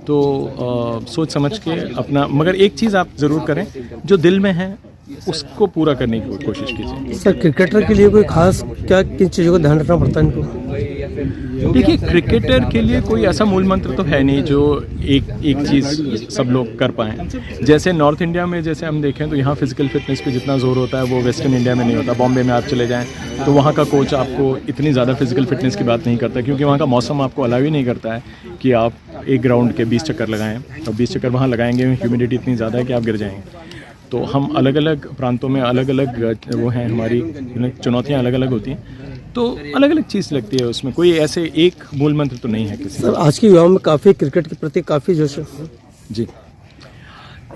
तो सोच समझ के अपना, मगर एक चीज़ आप ज़रूर करें, जो दिल में है उसको पूरा करने की कोशिश कीजिए।
सर, क्रिकेटर के लिए कोई खास क्या किन चीज़ों का ध्यान रखना पड़ता है इनको?
देखिए, क्रिकेटर के लिए कोई ऐसा मूल मंत्र तो है नहीं जो एक चीज़ सब लोग कर पाएँ। जैसे नॉर्थ इंडिया में जैसे हम देखें तो यहाँ फिजिकल फिटनेस पे जितना जोर होता है वो वेस्टर्न इंडिया में नहीं होता। बॉम्बे में आप चले जाएँ तो वहाँ का कोच आपको इतनी ज़्यादा फिजिकल फिटनेस की बात नहीं करता, क्योंकि वहाँ का मौसम आपको अलाउ ही नहीं करता है कि आप एक ग्राउंड के 20 चक्कर लगाएं। और 20 चक्कर वहाँ लगाएंगे, ह्यूमिडिटी इतनी ज़्यादा है कि आप गिर जाएंगे। तो हम अलग अलग प्रांतों में अलग अलग वो हैं, हमारी चुनौतियाँ अलग अलग होती हैं, तो अलग अलग चीज़ लगती है उसमें। कोई ऐसे एक मूल मंत्र तो नहीं है किसी।
सर, आज के युवाओं में काफ़ी क्रिकेट के प्रति काफ़ी जोश है। जी,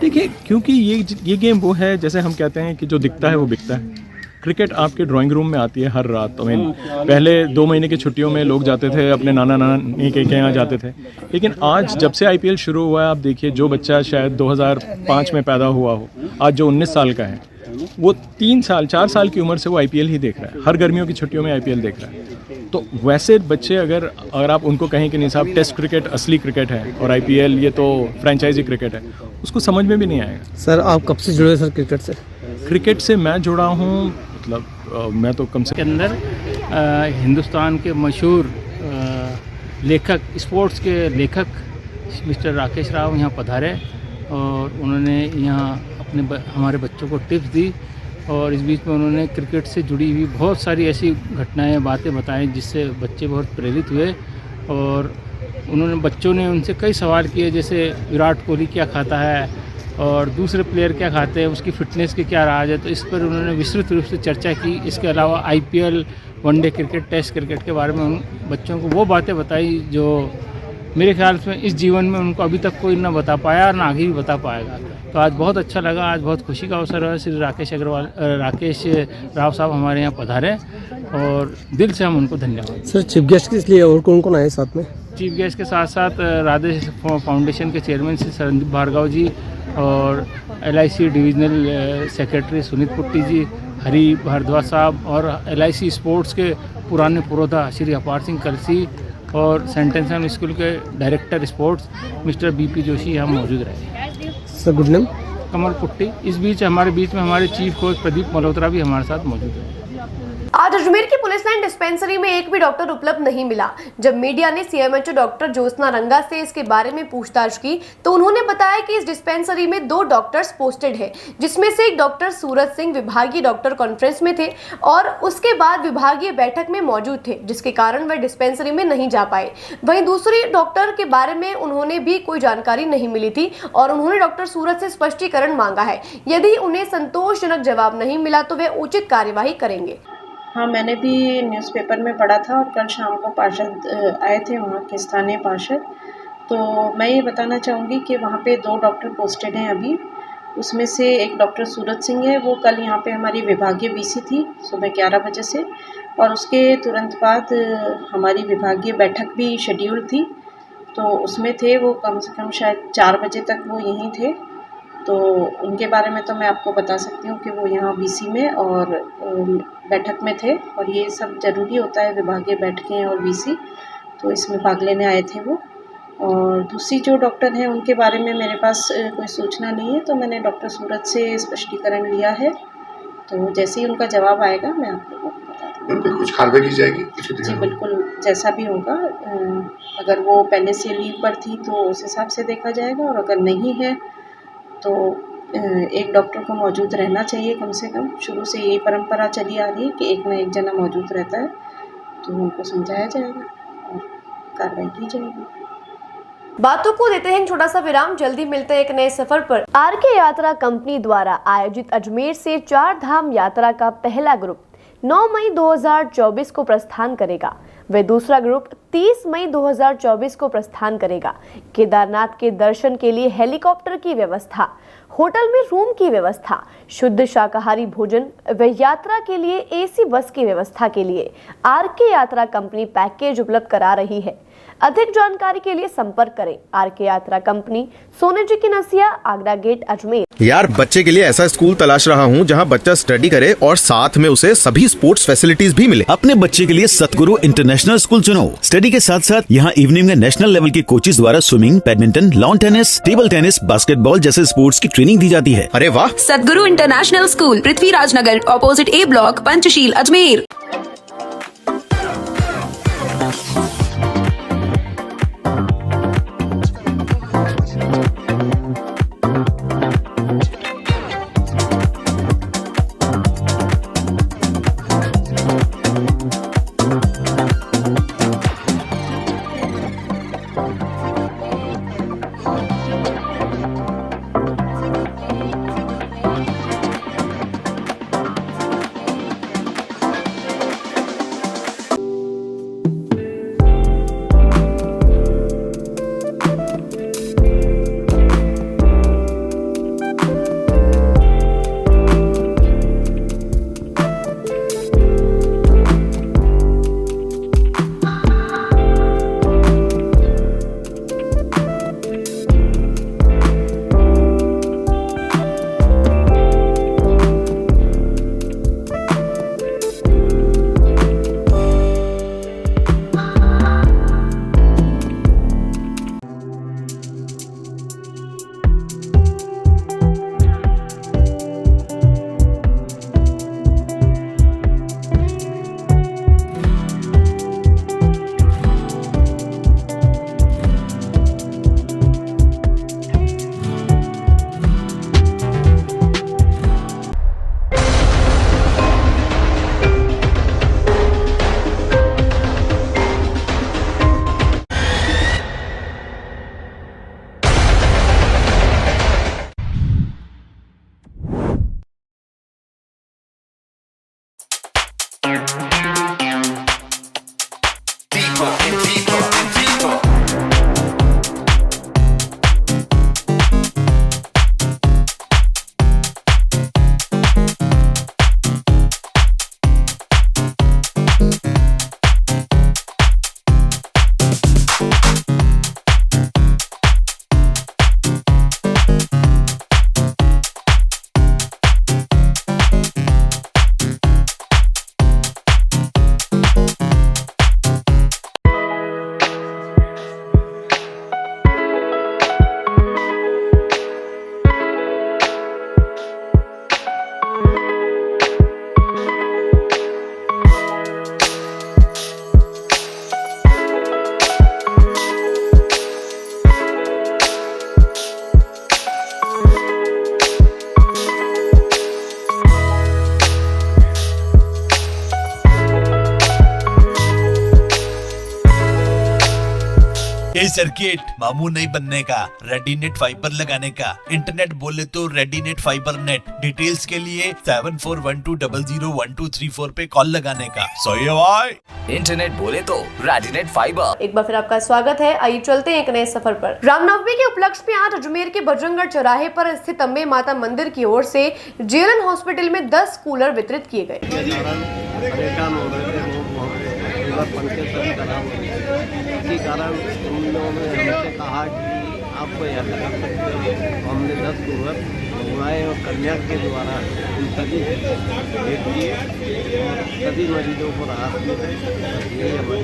देखिए, क्योंकि ये गेम वो है, जैसे हम कहते हैं कि जो दिखता है वो बिकता है। क्रिकेट आपके ड्राइंग रूम में आती है हर रात। पहले 2 महीने की छुट्टियों में लोग जाते थे, अपने नाना नानी के यहाँ जाते थे, लेकिन आज जब से IPL शुरू हुआ है, आप देखिए, जो बच्चा शायद 2005 में पैदा हुआ हो, आज जो 19 साल का है, वो 3 साल 4 साल की उम्र से वो IPL ही देख रहा है। हर गर्मियों की छुट्टियों में IPL देख रहा है। तो वैसे बच्चे अगर आप उनको कहें कि नहीं साहब, टेस्ट क्रिकेट असली क्रिकेट है और IPL ये तो फ्रेंचाइजी क्रिकेट है, उसको समझ में भी नहीं आएगा।
सर, आप कब से जुड़े सर क्रिकेट से?
क्रिकेट से मैं जुड़ा हूँ, मतलब मैं तो कम से
के अंदर हिंदुस्तान के मशहूर लेखक, स्पोर्ट्स के लेखक मिस्टर राकेश राव यहाँ पधारे और उन्होंने यहाँ हमारे बच्चों को टिप्स दी। और इस बीच में उन्होंने क्रिकेट से जुड़ी हुई बहुत सारी ऐसी घटनाएं, बातें बताई जिससे बच्चे बहुत प्रेरित हुए। और बच्चों ने उनसे कई सवाल किए, जैसे विराट कोहली क्या खाता है और दूसरे प्लेयर क्या खाते हैं, उसकी फ़िटनेस के क्या राज है। तो इस पर उन्होंने विस्तृत रूप से चर्चा की। इसके अलावा IPL, one day cricket, test cricket के बारे में उन बच्चों को वो बातें बताई जो मेरे ख्याल से इस जीवन में उनको अभी तक कोई ना बता पाया और ना आगे भी बता पाएगा। तो आज बहुत अच्छा लगा, आज बहुत खुशी का अवसर है। श्री राकेश राव साहब हमारे यहाँ पधारे और दिल से हम उनको धन्यवाद।
सर, चीफ गेस्ट किस लिए और कौन कौन आए साथ में?
चीफ गेस्ट के साथ साथ राधे फाउंडेशन के चेयरमैन श्री संदीप भार्गव जी और LIC divisional secretary Sunit Putti ji, Hari Bhardwaj साहब और LIC स्पोर्ट्स के पुराने पुरोधा श्री अपार सिंह कलसी और सेंटेंसन स्कूल के director sports mister BP Joshi यहाँ मौजूद रहे।
सर, गुड नेम
कमल पुट्टी। इस बीच हमारे हमारे चीफ कोच प्रदीप मल्होत्रा भी हमारे साथ मौजूद है।
आज अजमेर की पुलिस लाइन डिस्पेंसरी में एक भी डॉक्टर उपलब्ध नहीं मिला। जब मीडिया ने CMHO डॉक्टर ज्योत्सना रंगा से इसके बारे में पूछताछ की तो उन्होंने बताया कि इस डिस्पेंसरी में 2 डॉक्टर्स पोस्टेड हैं, जिसमें से एक डॉक्टर सूरज सिंह विभागीय डॉक्टर कॉन्फ्रेंस में थे और उसके बाद विभागीय बैठक में मौजूद थे, जिसके कारण वह डिस्पेंसरी में नहीं जा पाए। वहीं दूसरी डॉक्टर के बारे में उन्होंने भी कोई जानकारी नहीं मिली थी और उन्होंने डॉक्टर सूरज से स्पष्टीकरण मांगा है। यदि उन्हें संतोषजनक जवाब नहीं मिला तो वे उचित कार्यवाही करेंगे।
हाँ, मैंने भी न्यूज़पेपर में पढ़ा था और कल शाम को पार्षद आए थे, वहाँ के स्थानीय पार्षद। तो मैं ये बताना चाहूँगी कि वहाँ पे 2 डॉक्टर पोस्टेड हैं अभी। उसमें से एक डॉक्टर सूरज सिंह है, वो कल यहाँ पे हमारी विभागीय BC थी सुबह 11 बजे से, और उसके तुरंत बाद हमारी विभागीय बैठक भी शेड्यूल थी, तो उसमें थे वो कम से कम शायद 4 बजे तक वो यहीं थे। तो उनके बारे में तो मैं आपको बता सकती हूँ कि वो यहाँ BC में और बैठक में थे, और ये सब ज़रूरी होता है विभागीय बैठकें और BC, तो इसमें भाग लेने आए थे वो। और दूसरी जो डॉक्टर हैं उनके बारे में मेरे पास कोई सूचना नहीं है, तो मैंने डॉक्टर सूरज से स्पष्टीकरण लिया है, तो जैसे ही उनका जवाब आएगा मैं आपको बता दूँगी।
कुछ कार्रवाई की जाएगी?
जी बिल्कुल, जैसा भी होगा। अगर वो पहले से लीव पर थी तो उस हिसाब से देखा जाएगा, और अगर नहीं है तो एक डॉक्टर को मौजूद रहना चाहिए कम से कम। शुरू से यही परंपरा चली आ रही है कि एक ना एक जना मौजूद रहता है, तो उनको समझाया जाएगा और कार्रवाई की जाएगी।
बातों को देते हैं छोटा सा विराम, जल्दी मिलते हैं एक नए सफर पर। RK यात्रा कंपनी द्वारा आयोजित अजमेर से 4 धाम यात्रा का पहला ग्रुप 9 मई 2024 को प्रस्थान करेगा। वे दूसरा ग्रुप 30 मई 2024 को प्रस्थान करेगा। केदारनाथ के दर्शन के लिए हेलीकॉप्टर की व्यवस्था, होटल में रूम की व्यवस्था, शुद्ध शाकाहारी भोजन व यात्रा के लिए एसी बस की व्यवस्था के लिए आरके यात्रा कंपनी पैकेज उपलब्ध करा रही है। अधिक जानकारी के लिए संपर्क करें आरके यात्रा कंपनी, सोने जी की नसिया, आगरा गेट, अजमेर।
यार बच्चे के लिए ऐसा स्कूल तलाश रहा हूँ जहाँ बच्चा स्टडी करे और साथ में उसे सभी स्पोर्ट्स फैसिलिटीज भी मिले।
अपने बच्चे के लिए सतगुरु इंटरनेशनल स्कूल चुनो। स्टडी के साथ साथ यहाँ इवनिंग में नेशनल लेवल के कोचेज द्वारा swimming, badminton, lawn tennis, table tennis, basketball जैसे स्पोर्ट्स की ट्रेनिंग दी जाती है।
अरे वाह!
सतगुरु इंटरनेशनल स्कूल, पृथ्वीराज नगर, ऑपोजिट ए ब्लॉक, पंचशील, अजमेर।
ये सर्किट मामू नहीं बनने का, रेडीनेट फाइबर लगाने का। इंटरनेट बोले तो रेडीनेट फाइबर नेट। डिटेल्स के लिए 7412001234 पे कॉल लगाने का। सही है भाई।
इंटरनेट बोले तो रेडीनेट फाइबर।
एक बार फिर आपका स्वागत है। आइए चलते हैं एक नए सफर पर। रामनवमी के उपलक्ष्य में आज अजमेर के बजरंगगढ़ चौराहे पर स्थित अम्बे माता मंदिर की ओर से जेलन हॉस्पिटल में 10 कूलर वितरित किए गए।
इसी कारण उन लोगों ने हमसे कहा कि आपको यह लगा सकते हो। हमने 10 कूलर मंगवाए और कन्या के द्वारा उन सभी भेज दिए और सभी मरीजों को राहत मिले। यही हमारी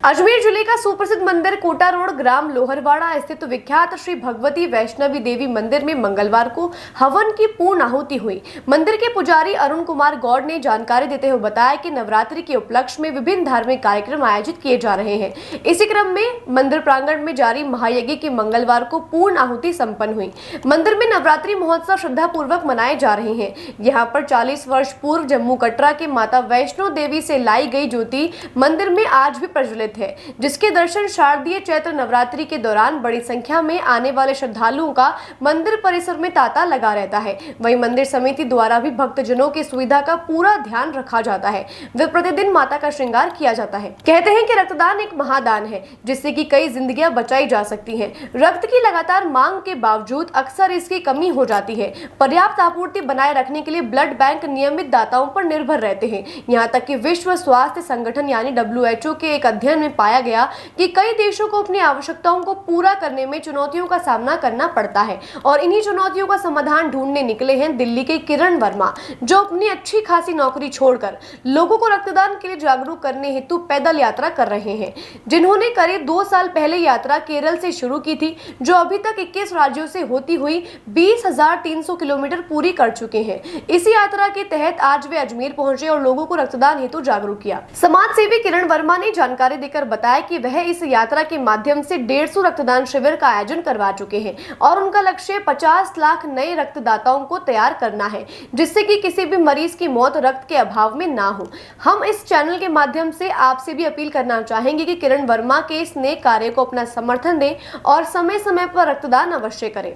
अजमेर जिले का सुप्रसिद्ध मंदिर कोटा रोड ग्राम लोहरवाड़ा स्थित विख्यात श्री भगवती वैष्णवी देवी मंदिर में मंगलवार को हवन की पूर्ण आहुति हुई। मंदिर के पुजारी अरुण कुमार गौड़ ने जानकारी देते हुए बताया कि नवरात्रि के उपलक्ष्य में विभिन्न धार्मिक कार्यक्रम आयोजित किए जा रहे हैं। इसी क्रम में मंदिर प्रांगण में जारी महायज्ञ की मंगलवार को पूर्ण आहुति संपन्न हुई। मंदिर में में नवरात्रि महोत्सव श्रद्धापूर्वक मनाए जा रहे हैं। यहाँ पर 40 वर्ष पूर्व जम्मू कटरा के माता वैष्णो देवी से लाई गई ज्योति मंदिर में आज भी प्रज्वलित है, जिसके दर्शन शारदीय चैत्र नवरात्रि के दौरान बड़ी संख्या में आने वाले श्रद्धालुओं का मंदिर परिसर में तांता लगा रहता है। वहीं मंदिर समिति द्वारा भी भक्तजनों की सुविधा का पूरा ध्यान रखा जाता है। वे प्रतिदिन माता का श्रृंगार किया जाता है। कहते हैं कि रक्तदान एक महादान है, जिससे कि कई जिंदगियां बचाई जा सकती हैं। रक्त की लगातार मांग के बावजूद अक्सर इसकी कमी हो जाती है। पर्याप्त आपूर्ति बनाए रखने के लिए ब्लड बैंक नियमित दाताओं पर निर्भर रहते हैं। यहाँ तक कि विश्व स्वास्थ्य संगठन यानी WHO के एक अध्ययन में पाया गया कि कई देशों को अपनी आवश्यकताओं को पूरा करने में चुनौतियों का सामना करना पड़ता है, और इन्हीं चुनौतियों का समाधान ढूंढने निकले हैं दिल्ली के किरण वर्मा, जो अपनी अच्छी खासी नौकरी छोड़कर लोगों को रक्तदान के लिए जागरूक करने हेतु पैदल यात्रा कर रहे हैं, जिन्होंने करीब 2 साल पहले यात्रा केरल से शुरू की थी, जो अभी तक 21 राज्यों से होती हुई 20,300 किलोमीटर पूरी कर चुके हैं। इस यात्रा के तहत आज वे अजमेर पहुंचे और लोगों को रक्तदान हेतु जागरूक किया। समाज सेवी किरण वर्मा ने जानकारी देकर बताया कि वह इस यात्रा के माध्यम से 150 रक्तदान शिविर का आयोजन करवा चुके हैं और उनका लक्ष्य 50 लाख नए रक्तदाताओं को तैयार करना है, जिससे कि किसी भी मरीज की मौत रक्त के अभाव में ना हो। हम इस चैनल के माध्यम से आपसे भी अपील करना चाहेंगे कि किरण वर्मा के इस नेक कार्य को अपना समर्थन दें और समय समय पर रक्तदान अवश्य करें।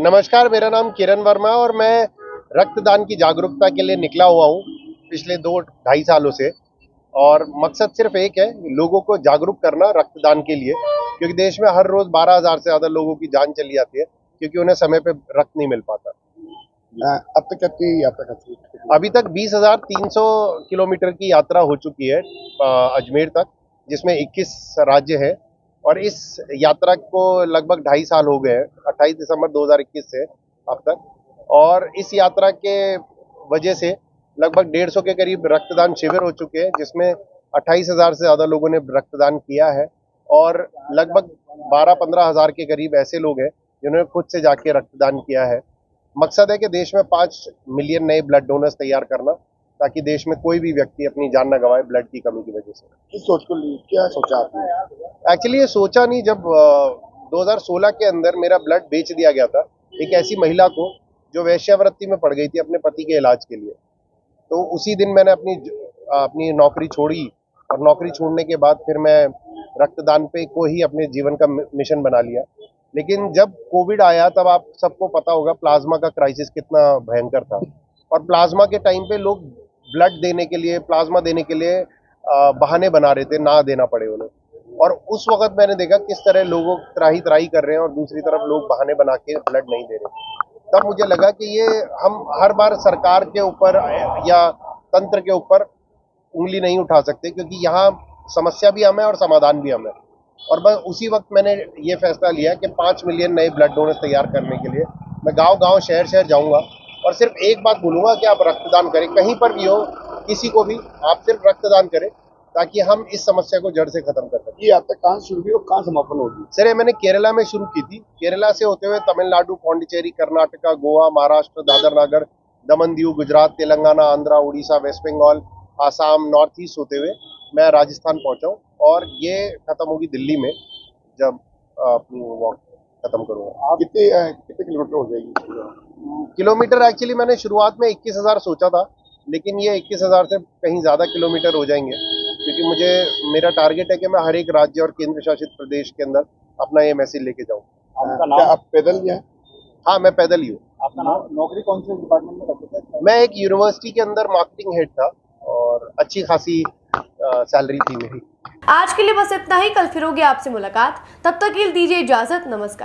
नमस्कार, मेरा नाम किरण वर्मा और मैं रक्तदान की जागरूकता के लिए निकला हुआ हूँ पिछले 2-2.5 सालों से, और मकसद सिर्फ एक है, लोगों को जागरूक करना रक्तदान के लिए, क्योंकि देश में हर रोज 12,000 से ज्यादा लोगों की जान चली जाती है क्योंकि उन्हें समय पे रक्त नहीं मिल पाता।
अब तक कितनी यात्रा करती है?
अभी तक 20,300 किलोमीटर की यात्रा हो चुकी है अजमेर तक, जिसमें 21 राज्य है, और इस यात्रा को लगभग 2.5 साल हो गए हैं, 28 दिसंबर 2021 से अब तक। और इस यात्रा के वजह से लगभग 150 के करीब रक्तदान शिविर हो चुके हैं, जिसमें 28,000 से ज़्यादा लोगों ने रक्तदान किया है, और लगभग 12-15 हज़ार के करीब ऐसे लोग हैं जिन्होंने खुद से जाके रक्तदान किया है। मकसद है कि देश में 5 मिलियन नए ब्लड डोनर्स तैयार करना, ताकि देश में कोई भी व्यक्ति अपनी जान न गंवाए ब्लड की कमी की वजह से।
किस सोच को लिए क्या सोचा आपने?
एक्चुअली ये सोचा नहीं, जब 2016 के अंदर मेरा ब्लड बेच दिया गया था एक ऐसी महिला को जो वेश्यावृत्ति में पड़ गई थी अपने पति के इलाज के लिए, तो उसी दिन मैंने अपनी नौकरी छोड़ी, और नौकरी छोड़ने के बाद फिर मैं रक्तदान पे को ही अपने जीवन का मिशन बना लिया। लेकिन जब कोविड आया तब आप सबको पता होगा प्लाज्मा का क्राइसिस कितना भयंकर था, और प्लाज्मा के टाइम पे लोग ब्लड देने के लिए, प्लाज्मा देने के लिए बहाने बना रहे थे, ना देना पड़े उन्हें। और उस वक्त मैंने देखा किस तरह लोगों त्राही कर रहे हैं और दूसरी तरफ लोग बहाने बना के ब्लड नहीं दे रहे। तब मुझे लगा कि ये हम हर बार सरकार के ऊपर या तंत्र के ऊपर उंगली नहीं उठा सकते, क्योंकि यहाँ समस्या भी हमें और समाधान भी हमें। और बस उसी वक्त मैंने ये फैसला लिया कि 5 मिलियन नए ब्लड डोनर्स तैयार करने के लिए मैं गांव-गांव, शहर-शहर जाऊंगा और सिर्फ एक बात बोलूंगा कि आप रक्तदान करें, कहीं पर भी हो, किसी को भी, आप सिर्फ रक्तदान करें, ताकि हम इस समस्या को जड़ से खत्म कर सकें।
ये यात्रा कहाँ शुरू हुई और कहाँ समापन होगी?
सर, मैंने केरला में शुरू की थी। केरला से होते हुए Tamil Nadu, Pondicherry, Karnataka, Goa, Maharashtra, Dadar Nagar, Daman Diu, Gujarat, Telangana, Andhra, Orissa, West Bengal, Assam, north east होते हुए मैं राजस्थान पहुंचा हूँ, और ये खत्म होगी दिल्ली में जब अपनी वॉक खत्म करूँगा।
कितने किलोमीटर हो जाएगी?
किलोमीटर एक्चुअली मैंने शुरुआत में 21,000 सोचा था, लेकिन ये 21,000 से कहीं ज़्यादा किलोमीटर हो जाएंगे, क्योंकि मेरा टारगेट है कि मैं हर एक राज्य और केंद्र शासित प्रदेश के अंदर अपना ये मैसेज लेके जाऊँ।
क्या आप पैदल ही हैं?
हाँ, मैं पैदल ही हूँ।
आपका नौकरी कौन से डिपार्टमेंट में करते थे?
मैं एक यूनिवर्सिटी के अंदर मार्केटिंग हेड था, और अच्छी खासी सैलरी थी मेरी।
आज के लिए बस इतना ही। कल फिर होगी आपसे मुलाकात, तब तक के लिए दीजिए इजाजत। नमस्कार।